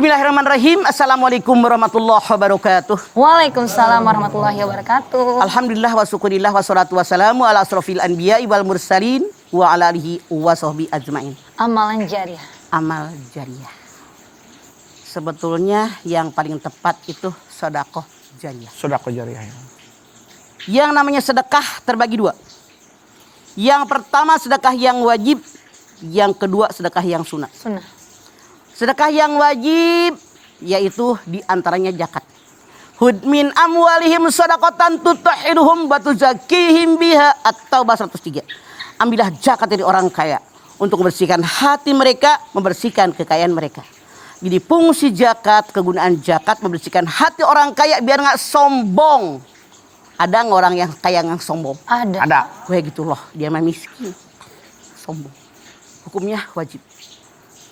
Bismillahirrahmanirrahim. Assalamualaikum warahmatullahi wabarakatuh. Waalaikumsalam warahmatullahi wabarakatuh. Alhamdulillah wa syukurillah wa salatu wassalamu ala asrofil anbiya'i wal mursalin wa ala alihi wa sahbihi ajma'in. Amalan jariah. Amal jariah. Sebetulnya yang paling tepat itu sedekah jariah. Sedekah jariah. Yang namanya sedekah terbagi dua. Yang pertama sedekah yang wajib, yang kedua sedekah yang sunat. Sunnah. Sedekah yang wajib yaitu diantaranya zakat. Hud min amwalihim shadaqatan tutahhiruhum wa tuzakkihim biha At-Taubah 103. Ambillah zakat dari orang kaya untuk membersihkan hati mereka, membersihkan kekayaan mereka. Jadi fungsi zakat, kegunaan zakat membersihkan hati orang kaya biar nggak sombong. Ada nggak orang yang kaya yang sombong? Ada. Kayak gitu loh, dia mah miskin, sombong. Hukumnya wajib.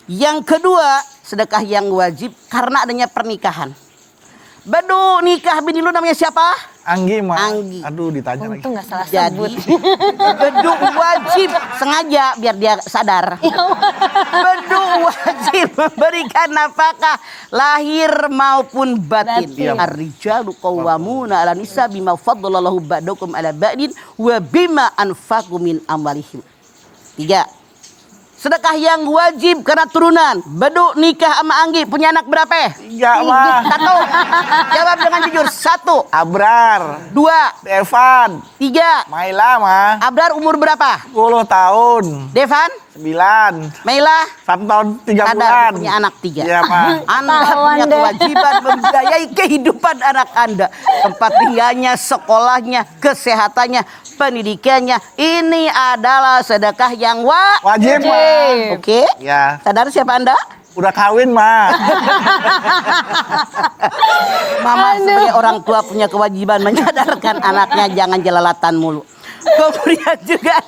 Yang kedua, sedekah yang wajib karena adanya pernikahan. Badu nikah bini lu namanya siapa? Anggi mah. Anggi. Aduh ditanya lagi. Untung nggak salah Jadi sebut. bedu wajib sengaja biar dia sadar. Bedu wajib memberikan nafkah lahir maupun batin. Batin. Ar-rijalu qawwamuna 'ala nisa bima faddalallahu ba'dakum 'ala ba'din wa bima anfaqu min amwalihim. 3. Sedekah yang wajib karena turunan. Bedu nikah sama Anggi punya anak berapa? 3 mah. 1. Jawab dengan jujur. 1. Abrar. 2. Devan. 3. Maila mah. Abrar umur berapa? 10 tahun. Devan? 9. Meila? 1 tahun 3 Sadar bulan. punya anak 3. Iya mah. Anda Pahlawan punya deh. kewajiban membiayai kehidupan anak Anda. Tempat tinggalnya, sekolahnya, kesehatannya, pendidikannya. Ini adalah sedekah yang Wajib mah. Oke? Ya. Sadar siapa Anda? Udah kawin mah. Mama sebagai orang tua punya kewajiban menyadarkan anaknya jangan jelalatan mulu. Kemudian juga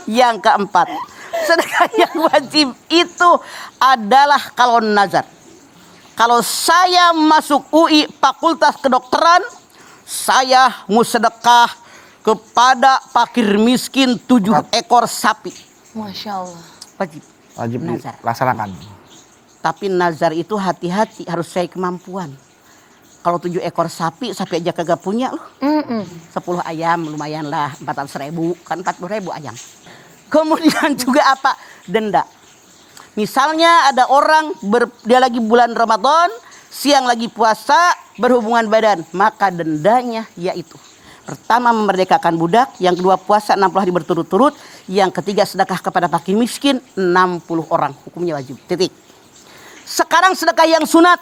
yang keempat, sedekah yang wajib itu adalah kalau nazar. Kalau saya masuk UI Fakultas Kedokteran, saya mau sedekah kepada fakir miskin 7 ekor sapi. Masya Allah. Wajib. Wajib Nazar. dilaksanakan. Tapi nazar itu hati-hati, harus sesuai kemampuan. Kalau 7 ekor sapi aja kagak punya loh. 10 ayam lumayan lah, 400.000, kan 40.000 ayam. Kemudian juga apa? Denda. Misalnya ada orang dia lagi bulan Ramadan, siang lagi puasa, berhubungan badan, maka dendanya yaitu pertama memerdekakan budak, yang kedua puasa 60 hari berturut-turut, yang ketiga sedekah kepada fakir miskin 60 orang, hukumnya wajib. Titik. Sekarang sedekah yang sunat.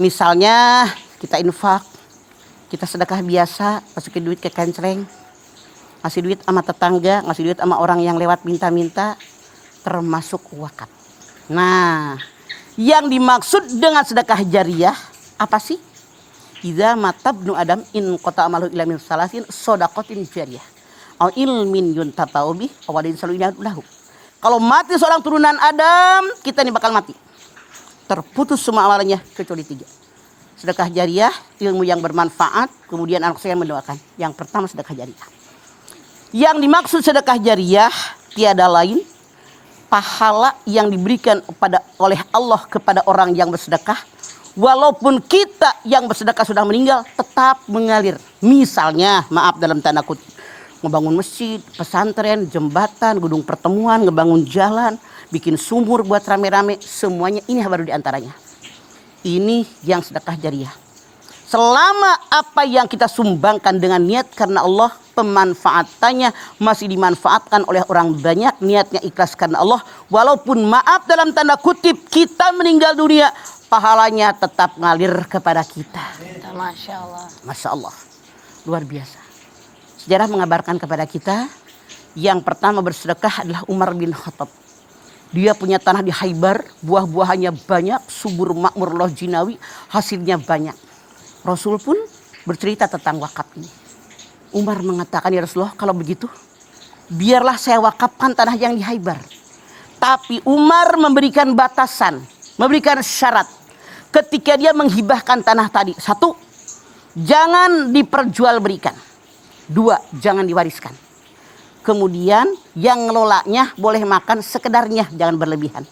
Misalnya kita infak, kita sedekah biasa, masukin duit ke kencreng, ngasih duit sama tetangga, ngasih duit sama orang yang lewat minta-minta, termasuk wakaf. Nah, yang dimaksud dengan sedekah jariah apa sih? Idza matabnu adam in qata amalu ila min salasin shadaqatin jariyah au ilmin yuntafa'u bih aw wadin sallallahu lahu. Kalau mati seorang turunan Adam, kita ini bakal mati. Terputus semua amalannya kecuali 3. Sedekah jariah, ilmu yang bermanfaat, kemudian anak saya mendoakan. Yang pertama sedekah jariah. Yang dimaksud sedekah jariah tiada lain pahala yang diberikan oleh Allah kepada orang yang bersedekah. Walaupun kita yang bersedekah sudah meninggal, tetap mengalir. Misalnya, maaf dalam tanda kutip, ngebangun masjid, pesantren, jembatan, gedung pertemuan, ngebangun jalan, bikin sumur buat rame-rame, semuanya ini baru diantaranya. Ini yang sedekah jariah. Selama apa yang kita sumbangkan dengan niat karena Allah, pemanfaatannya masih dimanfaatkan oleh orang banyak, niatnya ikhlas karena Allah. Walaupun maaf dalam tanda kutip kita meninggal dunia, pahalanya tetap ngalir kepada kita. Masya Allah. Masya Allah. Luar biasa. Sejarah mengabarkan kepada kita, yang pertama bersedekah adalah Umar bin Khattab. Dia punya tanah di Khaybar, buah-buahannya banyak, subur makmur loh jinawi, hasilnya banyak. Rasul pun bercerita tentang wakaf ini. Umar mengatakan, ya Rasulullah, kalau begitu biarlah saya wakafkan tanah yang di Khaybar. Tapi Umar memberikan batasan, memberikan syarat ketika dia menghibahkan tanah tadi. 1, jangan diperjualbelikan. 2, jangan diwariskan. Kemudian yang ngelolanya boleh makan sekedarnya, jangan berlebihan.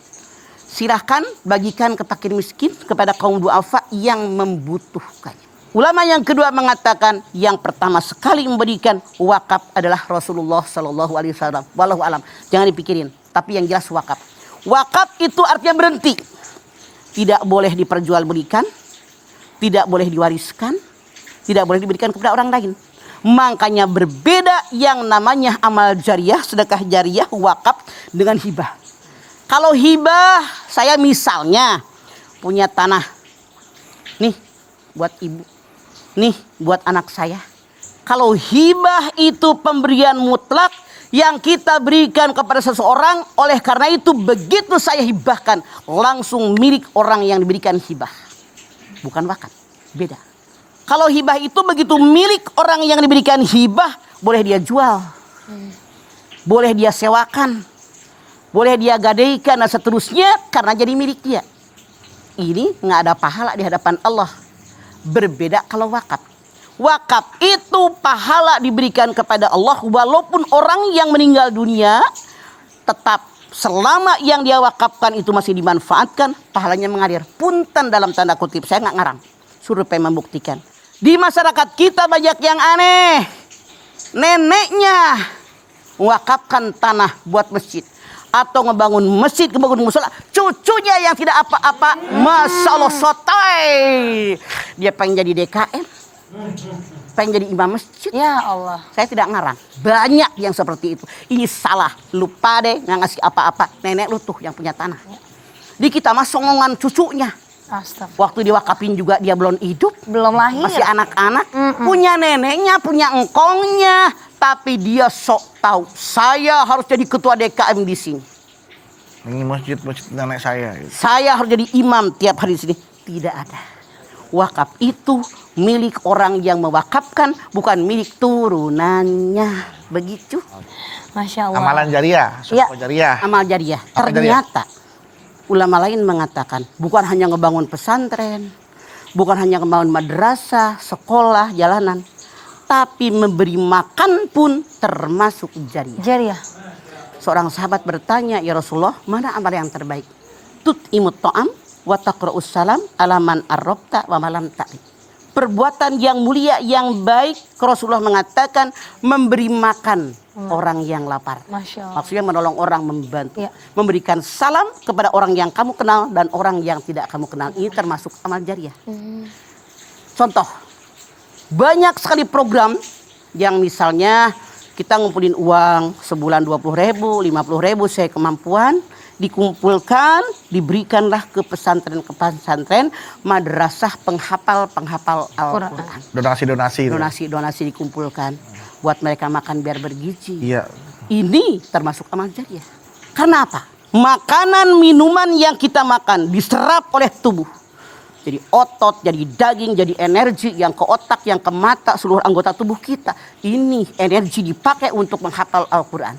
silahkan bagikan ke fakir miskin, kepada kaum duafa yang membutuhkannya. Ulama yang kedua mengatakan yang pertama sekali memberikan wakaf adalah Rasulullah Sallallahu Alaihi Wasallam. Wallahu alam, jangan dipikirin. Tapi yang jelas wakaf. Wakaf itu artinya berhenti. Tidak boleh diperjualbelikan, tidak boleh diwariskan, tidak boleh diberikan kepada orang lain. Makanya berbeda yang namanya amal jariah, sedekah jariah, wakaf dengan hibah. Kalau hibah, saya misalnya punya tanah, nih buat ibu, nih buat anak saya. Kalau hibah itu pemberian mutlak yang kita berikan kepada seseorang, oleh karena itu begitu saya hibahkan langsung milik orang yang diberikan hibah. Bukan wakaf, beda. Kalau hibah itu begitu milik orang yang diberikan hibah, boleh dia jual, boleh dia sewakan, boleh dia gadaikan dan seterusnya karena jadi milik dia. Ini nggak ada pahala di hadapan Allah. Berbeda kalau wakaf. Wakaf itu pahala diberikan kepada Allah walaupun orang yang meninggal dunia, tetap selama yang dia wakafkan itu masih dimanfaatkan, pahalanya mengalir. Punten dalam tanda kutip, saya nggak ngarang. Survei membuktikan. Di masyarakat kita banyak yang aneh. Neneknya mewakafkan tanah buat masjid. Atau ngebangun masjid, ngebangun musola. Cucunya yang tidak apa-apa, Masya Allah sotoy. Dia pengen jadi DKM, pengen jadi imam masjid. Ya Allah. Saya tidak ngarang. Banyak yang seperti itu. Ini salah. Lupa deh nggak ngasih apa-apa. Nenek lu tuh yang punya tanah. Di kita mah songongan cucunya. Astagfirullah. Waktu diwakafin juga dia belum hidup. Belum lahir. Masih anak-anak. Punya neneknya, punya engkongnya. Tapi dia sok tahu. Saya harus jadi ketua DKM di sini. Ini masjid nenek saya. Gitu. Saya harus jadi imam tiap hari di sini. Tidak ada. Wakaf itu milik orang yang mewakafkan, bukan milik turunannya. Begitu. Masya Allah. Amalan jariah, sedekah jariah. Amal jariah. Apa Ternyata ulama lain mengatakan bukan hanya ngebangun pesantren, bukan hanya ngebangun madrasah, sekolah, jalanan, tapi memberi makan pun termasuk jariah. Jariah. Seorang sahabat bertanya, ya Rasulullah, mana amal yang terbaik? Tut'imut ta'am wa taqra'us salam ala man arrabta wa malam ta'rif. Perbuatan yang mulia, yang baik, Rasulullah mengatakan memberi makan orang yang lapar. Masya Allah. Maksudnya menolong orang, membantu. Ya. Memberikan salam kepada orang yang kamu kenal dan orang yang tidak kamu kenal. Ini termasuk amal jariah. Contoh, banyak sekali program yang misalnya kita ngumpulin uang sebulan 20.000, 50.000 saya kemampuan, dikumpulkan, diberikanlah ke pesantren, madrasah penghafal Al-Quran. Donasi. Donasi dikumpulkan buat mereka makan biar bergizi. Iya. Ini termasuk amal jariah. Karena apa? Makanan minuman yang kita makan diserap oleh tubuh. Jadi otot, jadi daging, jadi energi yang ke otak, yang ke mata, seluruh anggota tubuh kita. Ini energi dipakai untuk menghafal Al-Quran.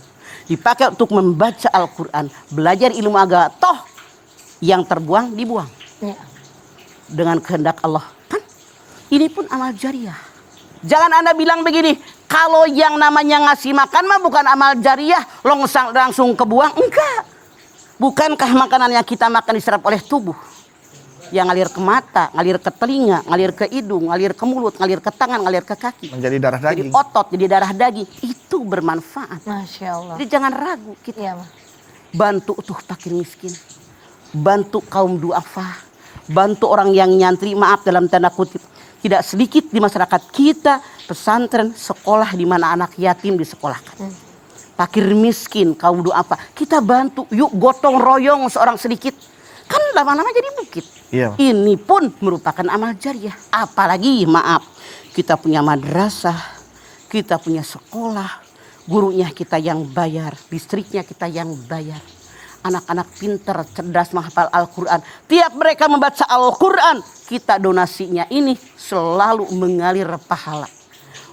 Dipakai untuk membaca Al-Quran. Belajar ilmu agama. Toh yang terbuang, dibuang. Ya. Dengan kehendak Allah. Kan? Ini pun amal jariah. Jangan Anda bilang begini. Kalau yang namanya ngasih makan mah bukan amal jariah. Langsung kebuang. Enggak. Bukankah makanan yang kita makan diserap oleh tubuh? Yang ngalir ke mata, ngalir ke telinga, ngalir ke hidung, ngalir ke mulut, ngalir ke tangan, ngalir ke kaki. Menjadi darah Jadi daging. otot, jadi darah daging. Itu bermanfaat. Masya Allah. Jadi jangan ragu kita. Iya, Ma. Bantu tuh fakir miskin. Bantu kaum duafa. Bantu orang yang nyantri, maaf dalam tanda kutip. Tidak sedikit di masyarakat kita, pesantren, sekolah di mana anak yatim disekolahkan. Fakir miskin, kaum duafa. Kita bantu, yuk gotong royong seorang sedikit. Kan lama-lama jadi bukit. Iya. Ini pun merupakan amal jariah. Apalagi maaf, kita punya madrasah, kita punya sekolah, gurunya kita yang bayar, listriknya kita yang bayar. Anak-anak pinter, cerdas menghafal Al-Quran. Tiap mereka membaca Al-Quran, kita donasinya ini selalu mengalir pahala.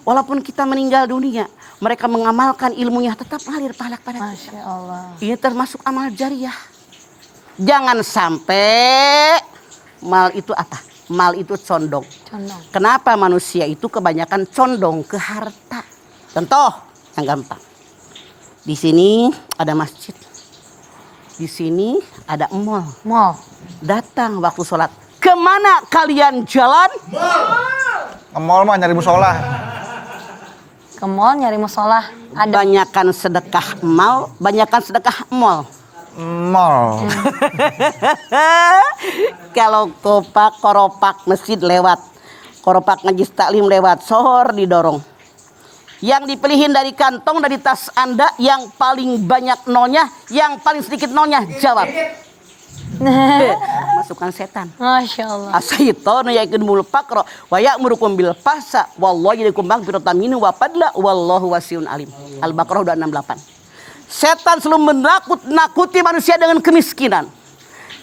Walaupun kita meninggal dunia, mereka mengamalkan ilmunya tetap mengalir pahala pada kita. Masya Allah. Ini termasuk amal jariah. Jangan sampai mal itu apa? Mal itu condong. Condong. Kenapa manusia itu kebanyakan condong ke harta? Contoh yang gampang. Di sini ada masjid. Di sini ada mall. Mall. Datang waktu sholat. Kemana kalian jalan? Nge-mall mah nyari musola. Ke mall nyari musola. Ada. Banyakan sedekah mal, banyakan sedekah mall. Mall. Kalau kopak, koropak masjid lewat. Koropak ngajis taklim lewat. Sohor didorong. Yang dipilihin dari kantong, dari tas Anda, yang paling banyak nolnya, yang paling sedikit nolnya, jawab. Masukkan setan. Masya Allah. Asyaiton yakin mul fakro wa ya'murukum bil fahsa wallahu yaikum maghfiratan minhu wa fadla wallahu wasiun alim. Al-Baqarah 268. Setan selalu menakut-nakuti manusia dengan kemiskinan.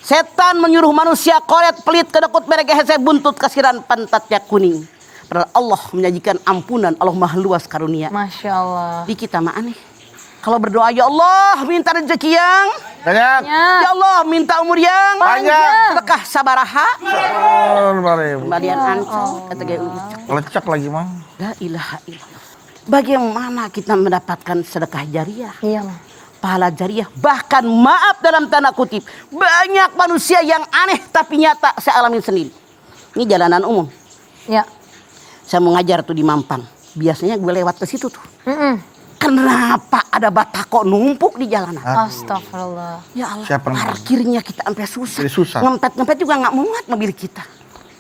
Setan menyuruh manusia koret, pelit, kedekut, mereka hese buntut, kasiran pantatnya kuning. Padahal Allah menyajikan ampunan, Allah maha luas karunia. Masya Allah. Di kita mah aneh. Kalau berdoa, ya Allah minta rezeki yang Banyak. ya Allah minta umur yang Banyak. sedekah sabaraha. Kembali. Kembalian ancol kata gaya ucap. Lecek lagi mah. La ilaha illallah. Bagaimana kita mendapatkan sedekah jariah? Iya, Mah. Pahala jariah. Bahkan maaf dalam tanda kutip. Banyak manusia yang aneh tapi nyata saya alamin sendiri. Ini jalanan umum. Ya. Saya mau ngajar tuh di Mampang. Biasanya gue lewat ke situ tuh. Mm-mm. Kenapa ada batako numpuk di jalanan? Astagfirullah. Ya Allah, Siapa yang- parkirnya kita sampai susah. Jadi susah. Ngempet-ngempet juga nggak muat mobil kita.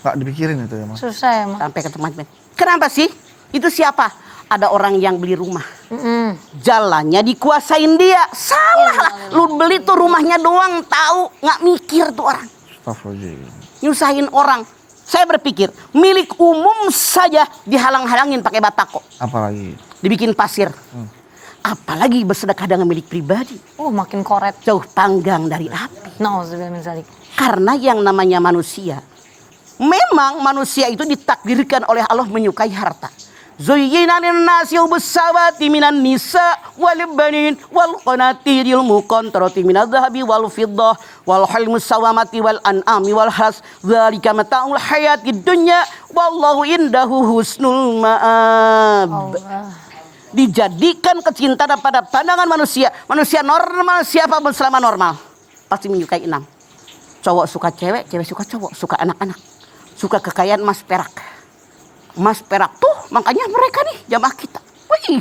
Nggak dipikirin itu ya mas. Susah ya, Mah. Sampai ke tempat. Kenapa sih? Itu siapa? Ada orang yang beli rumah. Mm-mm. Jalannya dikuasain dia. Salah lah. Lu beli tuh rumahnya doang, tahu nggak mikir tuh orang. Astagfirullahaladzim. Nyusahin orang. Saya berpikir milik umum saja dihalang-halangin pakai batako, Apalagi. dibikin pasir. Apalagi bersedekah dengan milik pribadi. Makin koret. Jauh panggang dari api. Nauzubillah min zalik. Karena yang namanya manusia, memang manusia itu ditakdirkan oleh Allah menyukai harta. Zuyyina lin-nasi hubbus shahawati minan nisa wal banin wal qanatiril muqantarati minadh dhahabi wal fiddah wal khayl musawwamati wal an'ami wal has dzalika mata'ul hayatid dunya wallahu indahu husnul ma'ab. Allah. Dijadikan kecintaan pada pandangan manusia. Manusia normal siapapun selama normal pasti menyukai 6. Cowok suka cewek, cewek suka cowok, suka anak-anak, suka kekayaan emas perak. Emas perak tuh makanya mereka nih jamaah kita. Wih,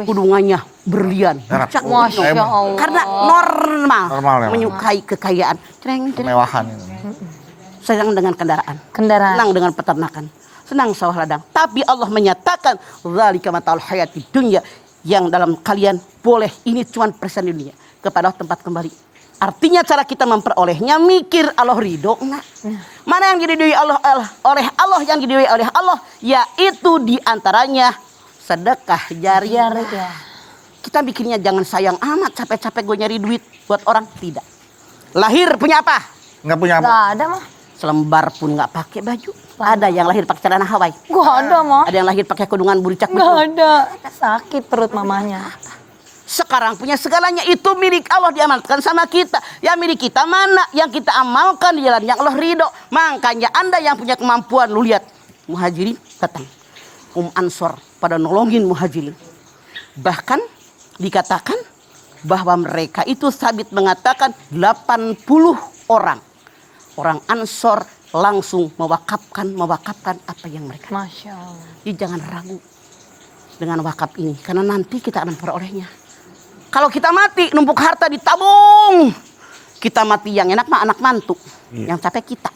hidungannya berlian. Perak. Bercak Masya hidung. Allah. Karena normal Ya, menyukai kekayaan. Cereng, cereng. Kemewahan itu. Senang dengan kendaraan. Kendaraan. Senang dengan peternakan. Senang sawah ladang. Tapi Allah menyatakan dzalika mata'ul hayatid dunya, yang dalam kalian boleh ini cuma persen di dunia, kepada tempat kembali. Artinya cara kita memperolehnya mikir Allah ridho enggak? Mana yang diridhoi Allah oleh Allah, yang diridhoi oleh Allah, yaitu diantaranya sedekah jariah. Ya. Kita bikinnya jangan sayang amat, capek-capek gue nyari duit buat orang, tidak. Lahir punya apa? Nggak punya apa. Gak ada, Mah. Selembar pun nggak pakai baju. Ada yang lahir pakai celana Hawaii. Gak ada, Mah. Ada yang lahir pakai kerudungan buricak Gak betul. ada. Sakit perut mamanya. Sekarang punya segalanya, itu milik Allah, diamanatkan sama kita. Yang milik kita mana? Yang kita amalkan di jalan yang Allah ridho. Makanya Anda yang punya kemampuan, lu lihat muhajirin datang, Ansor pada nolongin muhajirin. Bahkan dikatakan bahwa mereka itu sabit mengatakan 80 orang Ansor langsung mewakafkan apa yang mereka. Masya Allah. Jadi jangan ragu dengan wakaf ini, karena nanti kita akan memperolehnya. Kalau kita mati, numpuk harta ditabung. Kita mati yang enak mah anak mantu. Yang capek kita.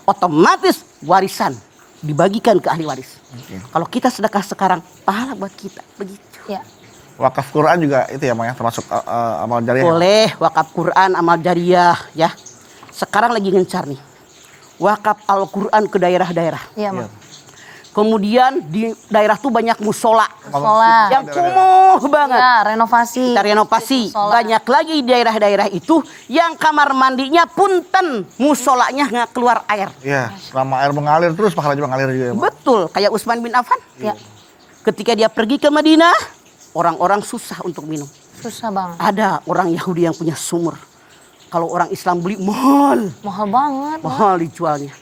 Otomatis warisan dibagikan ke ahli waris. Kalau kita sedekah sekarang, pahala buat kita. Begitu. Ya. Wakaf Quran juga itu ya, Maya, termasuk amal jariah. Boleh wakaf Quran, amal jariah ya. Sekarang lagi ngencar nih. Wakaf Al-Quran ke daerah-daerah. Iya, Mah. Kemudian di daerah tuh banyak musola. Musola. Yang kumuh banget. Ya, renovasi. Kita renovasi. Musola. Banyak lagi di daerah-daerah itu yang kamar mandinya punten, musolanya nggak keluar air. Iya, selama air mengalir terus pahala juga ngalir juga ya, Mas. Betul, kayak Utsman bin Affan. Ya. Ketika dia pergi ke Madinah, orang-orang susah untuk minum. Susah banget. Ada orang Yahudi yang punya sumur. Kalau orang Islam beli mahal, Mahal banget. Mah. mahal dijualnya.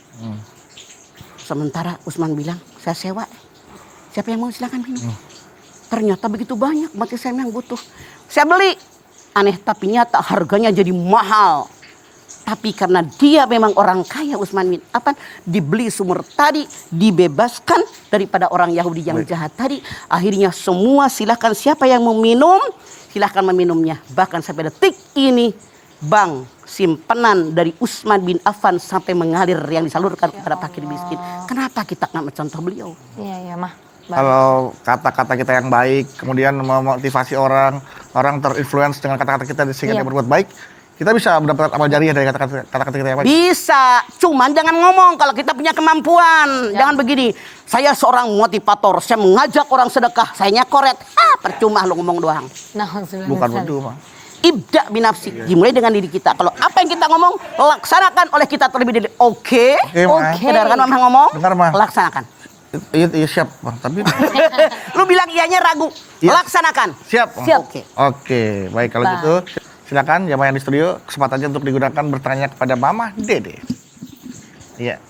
Sementara Utsman bilang, saya sewa. Siapa yang mau silakan minum. Ternyata begitu banyak, mati saya yang butuh. Saya beli. Aneh tapi nyata harganya jadi mahal. Tapi karena dia memang orang kaya Utsman bin Affan, dibeli sumur tadi, dibebaskan daripada orang Yahudi yang jahat tadi. Akhirnya semua silahkan siapa yang mau minum, silahkan meminumnya. Bahkan sampai detik ini bank simpanan dari Utsman bin Affan sampai mengalir yang disalurkan kepada fakir miskin. Kenapa kita nggak mencontoh beliau? Iya mah. Kalau kata-kata kita yang baik, kemudian memotivasi orang terinfluence dengan kata-kata kita sehingga dia berbuat baik, kita bisa mendapatkan amal jariah dari kata-kata kita yang baik. Bisa, cuman jangan ngomong kalau kita punya kemampuan. Jangan begini, saya seorang motivator, saya mengajak orang sedekah, sayanya koret. Percuma lu ngomong doang. Bukan begitu, Mah. Ibda binafsi, dimulai dengan diri kita. Kalau apa yang kita ngomong, laksanakan oleh kita terlebih dahulu. Oke. Dengarkan Mama ngomong, dengar, Mah. laksanakan. Iya siap, Bang. Tapi lu bilang iyanya ragu, laksanakan. Siap, Bang. Siap. Oke, baik kalau gitu. Silakan jamaah yang di studio, kesempatannya untuk digunakan bertanya kepada Mama Dede. Iya.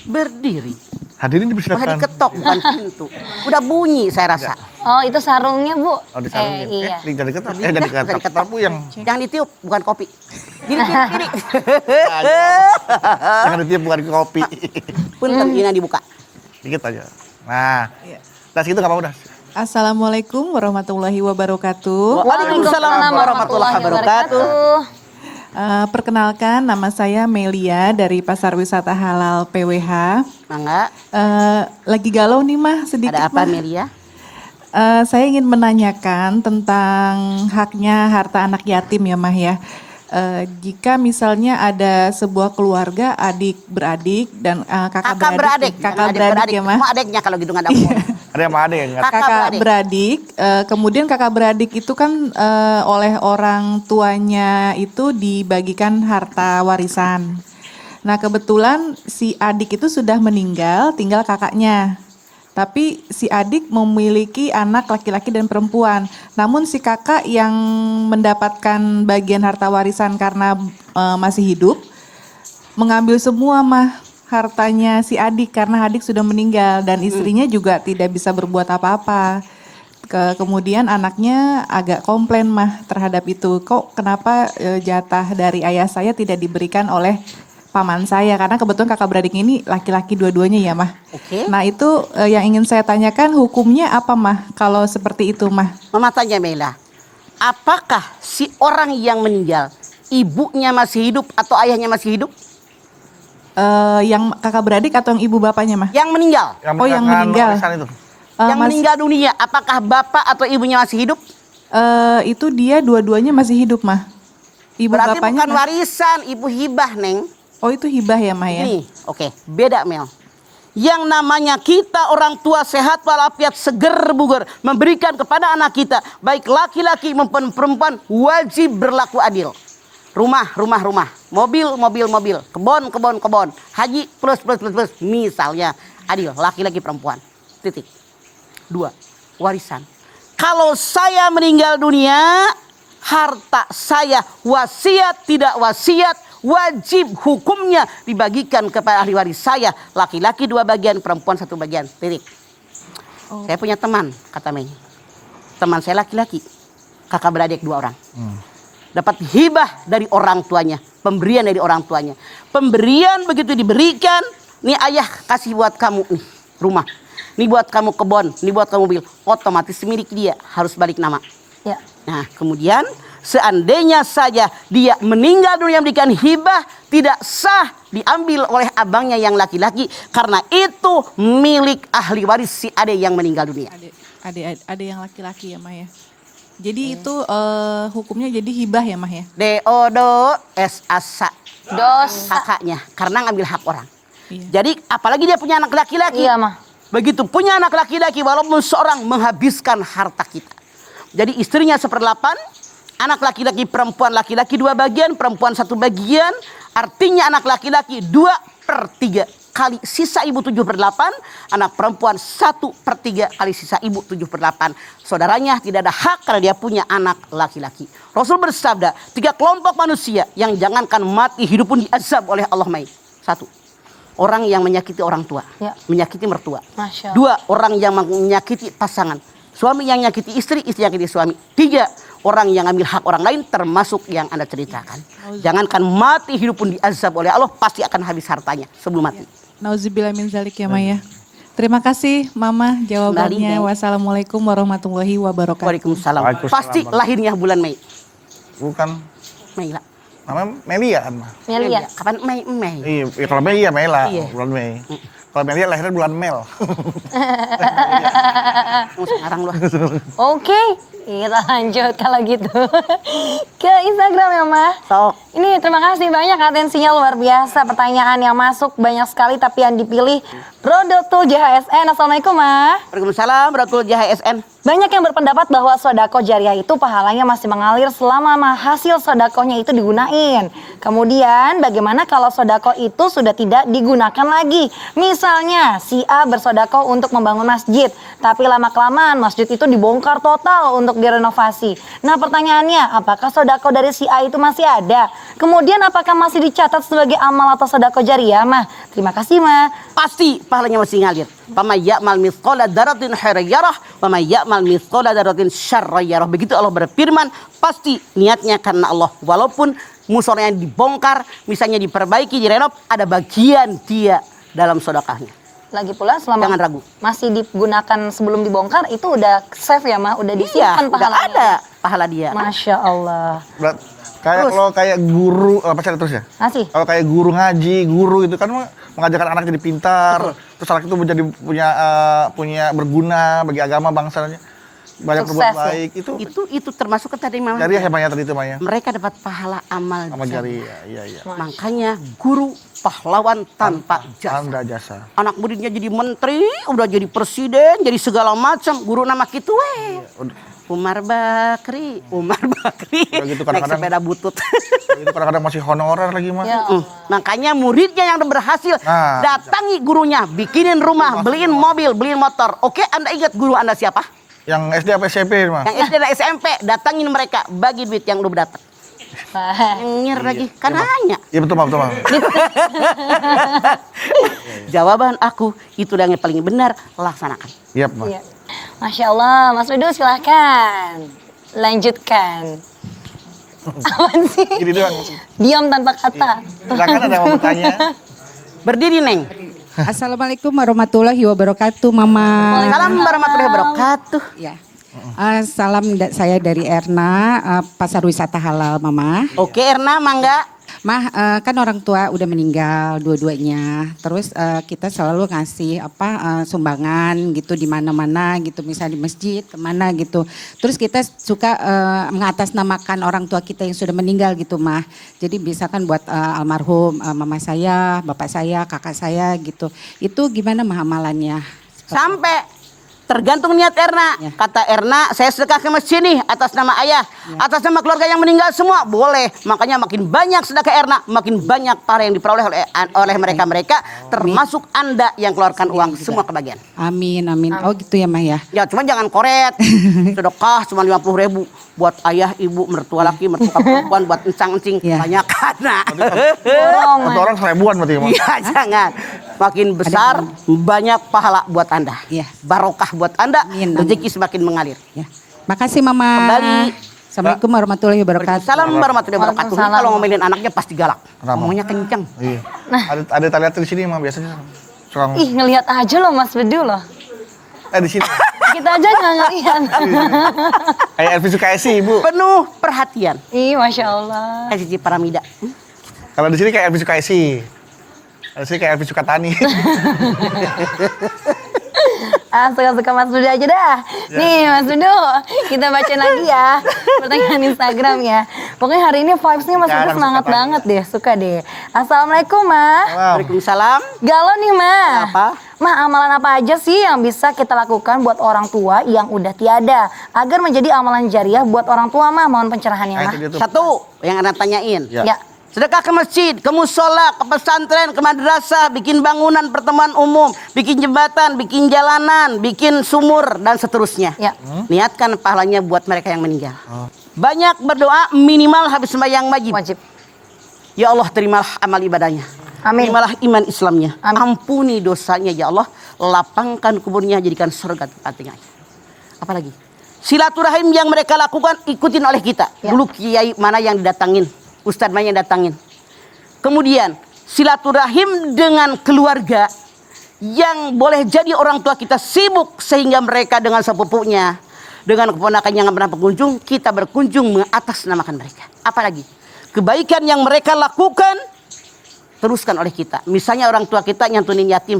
Berdiri. Hadirin Bukan dipersilakan. diketok, bukan pintu. Udah bunyi saya rasa. Oh itu sarungnya Bu. Oh, di sarungnya. Iya. Jadi ketok. Jadi ketok. Tapi yang Jangan ditiup, bukan kopi. Gini. jangan ditiup bukan kopi. Punten, ini yang dibuka. Dikit aja. Nah, das gitu nggak apa-apa das. Assalamualaikum warahmatullahi wabarakatuh. Waalaikumsalam warahmatullahi wabarakatuh. Perkenalkan, nama saya Melia dari Pasar Wisata Halal PWH. Mangga. Lagi galau nih Mah sedikit. Ada apa Mah. Melia? Saya ingin menanyakan tentang haknya harta anak yatim ya Mah ya. Jika misalnya ada sebuah keluarga adik-beradik dan kakak beradik ya Mah. Mau adiknya kalau gitu nggak ada umur. Ada yang ada yang nggak? Kakak beradik, kemudian kakak beradik itu kan oleh orang tuanya itu dibagikan harta warisan. Nah kebetulan si adik itu sudah meninggal, tinggal kakaknya. Tapi si adik memiliki anak laki-laki dan perempuan. Namun si kakak yang mendapatkan bagian harta warisan karena masih hidup, mengambil semua Mah hartanya si adik karena adik sudah meninggal dan istrinya juga tidak bisa berbuat apa-apa. Kemudian anaknya agak komplain Mah terhadap itu. Kok kenapa jatah dari ayah saya tidak diberikan oleh paman saya? Karena kebetulan kakak beradik ini laki-laki dua-duanya ya Mah. Oke. Nah itu yang ingin saya tanyakan, hukumnya apa Mah kalau seperti itu Mah? Mama tanya Mela, apakah si orang yang meninggal ibunya masih hidup atau ayahnya masih hidup? Yang kakak beradik atau yang ibu bapaknya Mah? Yang meninggal. Yang meninggal. Itu. Yang meninggal dunia, apakah bapak atau ibunya masih hidup? Itu dia dua-duanya masih hidup Mah. Ibu Berarti bapaknya bukan warisan, ibu hibah Neng. Oh itu hibah ya Mah ya? Nih, oke, beda Mel. Yang namanya kita orang tua sehat walafiat seger bugar memberikan kepada anak kita baik laki-laki maupun perempuan wajib berlaku adil. Rumah, mobil, kebon, haji plus, misalnya adil laki-laki perempuan. Titik. 2. Warisan. Kalau saya meninggal dunia, harta saya wasiat tidak wasiat wajib hukumnya dibagikan kepada ahli waris saya, laki-laki 2 bagian, perempuan 1 bagian. Titik. Saya punya teman, kata Mei. Teman saya laki-laki, kakak beradik 2 orang. Dapat hibah dari orang tuanya, pemberian dari orang tuanya. Pemberian begitu diberikan, nih ayah kasih buat kamu nih rumah, nih buat kamu kebon, nih buat kamu mobil, otomatis milik dia, harus balik nama. Ya. Nah kemudian seandainya saja dia meninggal dunia memberikan hibah, tidak sah diambil oleh abangnya yang laki-laki karena itu milik ahli waris si ade yang meninggal dunia. Ada yang laki-laki ya Mah ya? Jadi itu hukumnya jadi hibah ya Mah ya? Deodo es asa Dosa. kakaknya karena ngambil hak orang. Iya. Jadi apalagi dia punya anak laki-laki. Iya Mah. Begitu punya anak laki-laki walaupun seorang menghabiskan harta kita. Jadi istrinya 1/8, anak laki-laki perempuan laki-laki 2 bagian, perempuan 1 bagian. Artinya anak laki-laki 2/3 kali sisa ibu 7/8, anak perempuan 1/3 kali sisa ibu 7/8. Saudaranya tidak ada hak karena dia punya anak laki-laki. Rasul bersabda, 3 kelompok manusia yang jangankan mati hidup pun diazab oleh Allah Mai. 1. Orang yang menyakiti orang tua, menyakiti mertua. Masya Allah. 2. Orang yang menyakiti pasangan. Suami yang menyakiti istri, istri yang menyakiti suami. 3. orang yang ambil hak orang lain termasuk yang Anda ceritakan. Jangankan mati hidup pun diazab oleh Allah, pasti akan habis hartanya sebelum mati. Nauzubillah min zalik ya Maya. Terima kasih Mama jawabannya. Mei. Wassalamualaikum warahmatullahi wabarakatuh. Waalaikumsalam. Waalaikumsalam. Pasti lahirnya bulan Mei. Bukan. Mei lah. Namanya Melia kan, Ma? Melia. Kapan Mei? Mei. Iya, ya, kalau Mei ya Mela, Iya. bulan Mei. Kalau Melia lahirnya bulan Mel. Sekarang loh. Oke, kita lanjut kalau gitu ke Instagram ya Ma. Sok. Ini terima kasih banyak atensinya luar biasa. Pertanyaan yang masuk banyak sekali tapi yang dipilih Rodotul JHSN. Assalamualaikum Ma. Waalaikumsalam Rodotul JHSN. Banyak yang berpendapat bahwa sodako jariah itu pahalanya masih mengalir selama hasil sodakonya itu digunain. Kemudian bagaimana kalau sodako itu sudah tidak digunakan lagi? Misalnya si A bersodako untuk membangun masjid, tapi lama-kelamaan masjid itu dibongkar total untuk direnovasi. Nah pertanyaannya, apakah sodako dari si A itu masih ada? Kemudian apakah masih dicatat sebagai amal atau sodako jariah mah? Terima kasih Ma. Pasti pahalanya masih ngalir. Pama ya'mal mithqala dzarratin khairan yarah, pama ya'mal mithqala dzarratin syarran yarah. Begitu Allah berfirman, pasti niatnya karena Allah. Walaupun musolanya dibongkar, misalnya diperbaiki, direnov, ada bagian dia dalam sedekahnya. Lagi pula selama Jangan ragu. masih digunakan sebelum dibongkar itu udah save ya Ma, udah disimpan Iya, udah pahalanya. ada pahala dia. Masya Allah. Kayak Terus. kalau kayak guru, apa cara terus ya? Masih. Kalau kayak guru ngaji, guru itu kan mengajarkan anak jadi pintar, terus anak itu menjadi punya berguna bagi agama bangsanya, banyak Sukses berbuat ya? baik Itu termasuk ke tadi Mama. jariah ya Maya tadi itu Maya. Mereka dapat pahala amal Sama jariah. jariah, iya. Makanya guru pahlawan tanpa jasa. Tanda jasa. Anak muridnya jadi menteri, udah jadi presiden, jadi segala macam. Guru nama gitu weh. Umar Bakri. Udah gitu Naik kadang-kadang- sepeda butut. Itu kadang-kadang masih honorer lagi Mas. Ya. Makanya muridnya yang berhasil Nah. datangi gurunya, bikinin rumah, beliin mobil, beliin motor. Oke, Anda ingat guru Anda siapa? Yang SD apa SMP Mas? Yang SD dan SMP, datangin mereka, bagi duit yang lu datang. Nyengir lagi, kan hanya. Iya betul Mas, betul Mas. Jawaban aku itu yang paling benar, laksanakan. Iya Mas. Iya. Masya Allah, Mas Widu silahkan lanjutkan. Apaan sih? Gini doang. Diam tanpa kata. Silakan ada yang mau bertanya. Berdiri, Neng. Assalamualaikum warahmatullahi wabarakatuh, Mama. Salam warahmatullahi wabarakatuh. Ya. Salam saya dari Erna, Pasar Wisata Halal, Mama. Oke, Erna, mangga. Mah, kan orang tua udah meninggal dua-duanya. Terus kita selalu ngasih sumbangan gitu di mana-mana gitu, misalnya di masjid kemana gitu. Terus kita suka mengatasnamakan orang tua kita yang sudah meninggal gitu, Mah. Jadi misalkan buat almarhum mama saya, bapak saya, kakak saya gitu. Itu gimana Mah amalannya? Sampai tergantung niat Erna. Ya. Kata Erna, saya sedekah ke masjid nih atas nama ayah, atas nama keluarga yang meninggal semua, boleh. Makanya makin banyak sedekah Erna, makin banyak pahala yang diperoleh oleh mereka-mereka, termasuk Anda yang keluarkan uang semua kebagian. Amin, amin. Oh gitu ya Mah ya. Ya cuma jangan koret. Sedekah cuma 50.000 buat ayah, ibu, mertua laki, mertua perempuan, buat encang-encing, Ya. banyak anak. Borong, Satu orang 1000-an berarti Mas. Iya, jangan. Makin besar, banyak pahala buat Anda. Iya. Barokah buat Anda, Amin. rezeki semakin mengalir. Ya. Makasih Mama. Kembali. Assalamualaikum warahmatullahi wabarakatuh. Salam warahmatullahi wabarakatuh. Ini Waalaikumsalam. kalau ngomelin anaknya pasti galak. Kenapa? Ngomongnya kenceng. Iya. Ada lihat di sini Mas biasanya. Suka Ih ngelihat aja loh Mas Widu loh. di sini. Kita aja nggak ngelihat. Kayak Elvi Sukaisi Ibu. Penuh perhatian. Ih Masya Allah. Kayak Cici Paramida. Kalau di sini kayak Elvi Sukaisi. Kalau di sini kayak Elvi Sukatani. Suka-suka Mas Widu aja dah. Nih Mas Widu, kita bacain lagi ya pertanyaan Instagram ya. Pokoknya hari ini vibes-nya Mas Widu Jarang semangat suka banget deh, suka deh. Assalamualaikum Ma. Waalaikumsalam. Galau nih Ma. Apa? Ma, amalan apa aja sih yang bisa kita lakukan buat orang tua yang udah tiada agar menjadi amalan jariah buat orang tua Ma? Mohon pencerahannya Ma. Itu dia tuh. Satu yang Anda tanyain. Ya. Ya. Sedekah ke masjid, ke musola, ke pesantren, ke madrasah, bikin bangunan pertemuan umum, bikin jembatan, bikin jalanan, bikin sumur, dan seterusnya. Ya. Niatkan pahalanya buat mereka yang meninggal. Banyak berdoa, minimal habis sembahyang wajib. Wajib. Ya Allah, terimalah amal ibadahnya. Amin. Terimalah iman Islamnya. Amin. Ampuni dosanya ya Allah. Lapangkan kuburnya, jadikan surga tempatnya. Apalagi? Silaturahim yang mereka lakukan ikutin oleh kita. Dulu kiai mana yang didatangin, ustadz mana yang datangin. Kemudian silaturahim dengan keluarga yang boleh jadi orang tua kita sibuk sehingga mereka dengan sepupunya, dengan keponakan yang pernah berkunjung, kita berkunjung mengatasnamakan mereka. Apalagi kebaikan yang mereka lakukan teruskan oleh kita. Misalnya orang tua kita nyantunin yatim,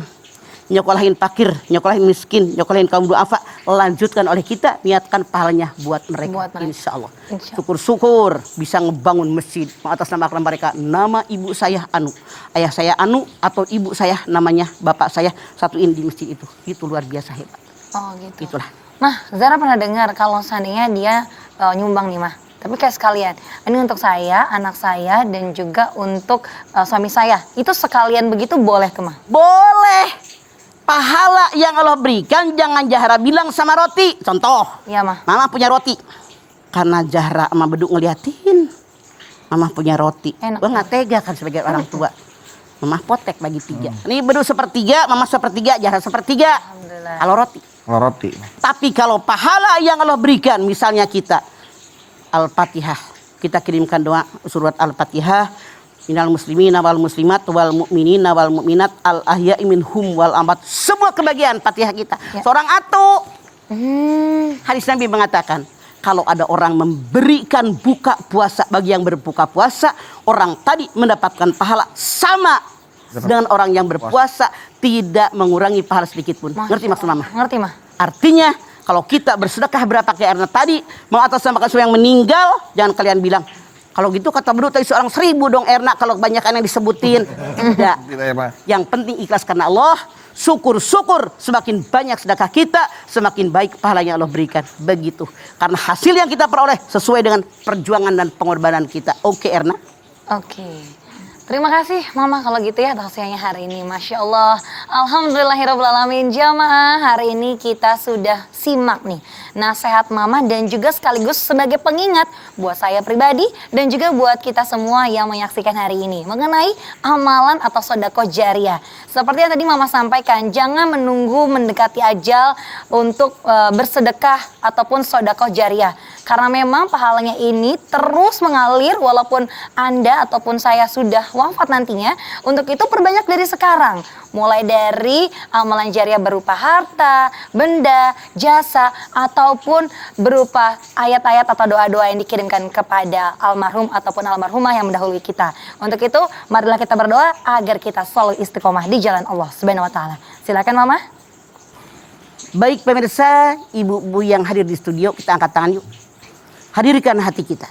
nyokolahin fakir, nyokolahin miskin, nyokolahin kaum duafa, lanjutkan oleh kita, niatkan pahalanya buat mereka. Insya Allah. Syukur-syukur bisa ngebangun masjid mengatasnamakan mereka. Nama ibu saya Anu, ayah saya Anu, atau ibu saya namanya bapak saya, satuin di masjid itu. Itu luar biasa hebat. Oh gitu. Itulah. Nah, Zara pernah dengar kalau seandainya dia nyumbang nih mah. Tapi kayak sekalian, ini untuk saya, anak saya, dan juga untuk suami saya. Itu sekalian begitu boleh tuh mah? Boleh. Pahala yang Allah berikan jangan Jahra bilang sama roti. Contoh, Iya mah. Mama punya roti. Karena Jahra sama Beduk ngeliatin, Mama punya roti. Enak. Gue gak tega kan sebagai orang tua. Mama potek bagi 3. Ini Beduk sepertiga, Mama sepertiga, Jahra sepertiga. Alhamdulillah. Kalau roti. Roti. Tapi kalau pahala yang Allah berikan, misalnya kita Al-Fatihah, kita kirimkan doa surat Al-Fatihah, minal muslimina wal muslimat wal mu'minina wal mu'minat al ahya'i minhum wal amwat. Semua kebahagiaan Fatihah kita. Seorang atu. Hadis Nabi mengatakan, kalau ada orang memberikan buka puasa bagi yang berbuka puasa, orang tadi mendapatkan pahala sama dengan orang yang berpuasa, tidak mengurangi pahala sedikit pun. Ngerti maksud Mama? Ngerti mah. Artinya kalau kita bersedekah berapa kayak Erna tadi, mengatasnamakan seorang yang meninggal, jangan kalian bilang, kalau gitu kata Beduk tadi seorang 1000 dong Erna, kalau kebanyakan yang disebutin. Tidak. Yang penting ikhlas karena Allah. Syukur-syukur semakin banyak sedekah kita, semakin baik pahala yang Allah berikan. Begitu. Karena hasil yang kita peroleh sesuai dengan perjuangan dan pengorbanan kita. Oke Erna? Oke. Terima kasih Mama kalau gitu ya tausiahnya hari ini. Masya Allah. Alhamdulillahirrahmanirrahim. Jamaah, hari ini kita sudah simak nih nasihat Mama dan juga sekaligus sebagai pengingat buat saya pribadi dan juga buat kita semua yang menyaksikan hari ini mengenai amalan atau sedekah jariah. Seperti yang tadi Mama sampaikan, jangan menunggu mendekati ajal untuk bersedekah ataupun sedekah jariah. Karena memang pahalanya ini terus mengalir walaupun Anda ataupun saya sudah wafat nantinya. Untuk itu perbanyak dari sekarang. Mulai dari amalan jariah berupa harta, benda, jasa, ataupun berupa ayat-ayat atau doa-doa yang dikirimkan kepada almarhum ataupun almarhumah yang mendahului kita. Untuk itu, marilah kita berdoa agar kita selalu istiqomah di jalan Allah Subhanahu wa taala. Silakan Mama. Baik pemirsa, ibu-ibu yang hadir di studio, kita angkat tangan yuk. Hadirkan hati kita.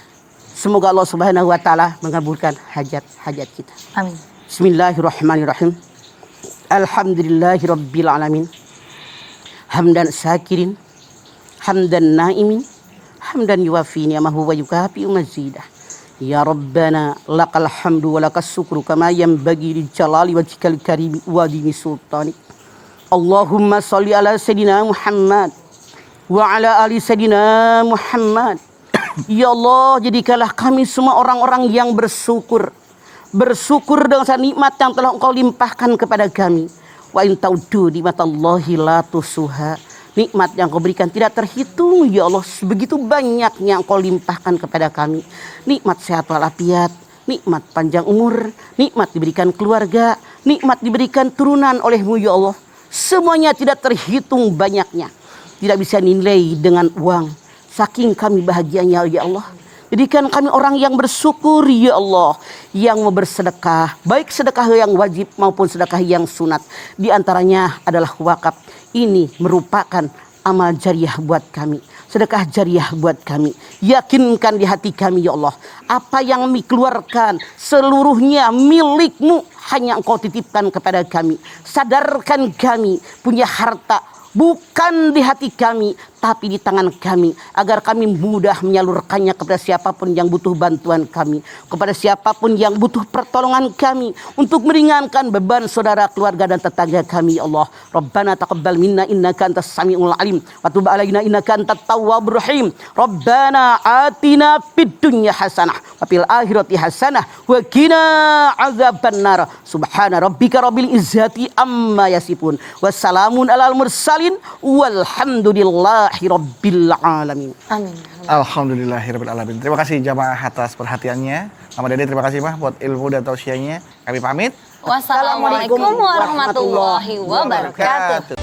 Semoga Allah Subhanahu wa taala mengabulkan hajat-hajat kita. Amin. Bismillahirrahmanirrahim. Alhamdulillahirabbil alamin. Hamdan syakirin, hamdan naimin, hamdan yuwafi ni'amahu wa yukafi mazidah. Ya Rabbana lakal hamdu wa lakas syukru kama yanbaghi li jalali wajhikal karim wa dini sultanik. Allahumma sholli ala sayidina Muhammad wa ala ali sayidina Muhammad. Ya Allah, jadikanlah kami semua orang-orang yang bersyukur. Bersyukur dengan nikmat yang telah Engkau limpahkan kepada kami. Wa in ta'uddu nikmatallahi la tusuha. Nikmat yang Kau berikan tidak terhitung, ya Allah. Begitu banyak yang Kau limpahkan kepada kami. Nikmat sehat walafiat, nikmat panjang umur, nikmat diberikan keluarga, nikmat diberikan turunan oleh-Mu, ya Allah. Semuanya tidak terhitung banyaknya. Tidak bisa nilai dengan uang. Saking kami bahagianya ya Allah. Jadikan kami orang yang bersyukur ya Allah. Yang mau bersedekah. Baik sedekah yang wajib maupun sedekah yang sunat. Di antaranya adalah wakaf. Ini merupakan amal jariah buat kami. Sedekah jariah buat kami. Yakinkan di hati kami ya Allah. Apa yang kami keluarkan seluruhnya milik-Mu. Hanya Engkau titipkan kepada kami. Sadarkan kami punya harta. Bukan di hati kami, tapi di tangan kami. Agar kami mudah menyalurkannya kepada siapapun yang butuh bantuan kami. Kepada siapapun yang butuh pertolongan kami. Untuk meringankan beban saudara, keluarga dan tetangga kami ya Allah. Rabbana taqabbal minna innaka antas sami'ul alim. Wa tub alaina innaka antat tawwabur rahim. Rabbana atina fid dunya hasanah. Wa fil akhirati hasanah. Wa qina azabannar. Subhana rabbika rabbil izzati amma yasifun. Wassalamun alal mursalin. Walhamdulillah Alhamdulillahi Rabbil Alamin. Amin. Alhamdulillahirabbil alamin. Terima kasih jamaah atas perhatiannya. Mama Dede terima kasih Mah buat ilmu dan tausiahnya. Kami pamit. Wassalamualaikum warahmatullahi wabarakatuh.